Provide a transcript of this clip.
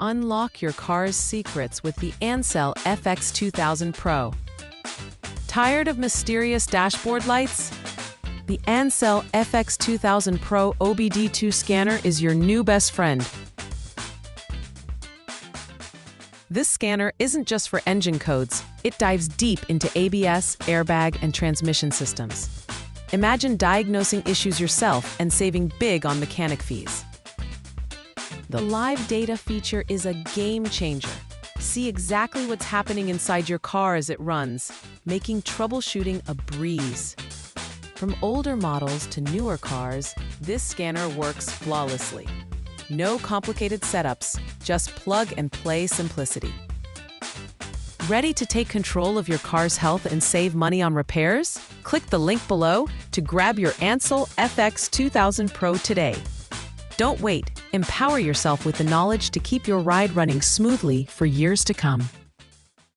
Unlock your car's secrets with the ANCEL FX2000 Pro. Tired of mysterious dashboard lights? The ANCEL FX2000 Pro OBD2 scanner is your new best friend. This scanner isn't just for engine codes, it dives deep into ABS, airbag, and transmission systems. Imagine diagnosing issues yourself and saving big on mechanic fees. The live data feature is a game changer. See exactly what's happening inside your car as it runs, making troubleshooting a breeze. From older models to newer cars, this scanner works flawlessly. No complicated setups, just plug-and-play simplicity. Ready to take control of your car's health and save money on repairs? Click the link below to grab your ANCEL FX2000 Pro today. Don't wait. Empower yourself with the knowledge to keep your ride running smoothly for years to come.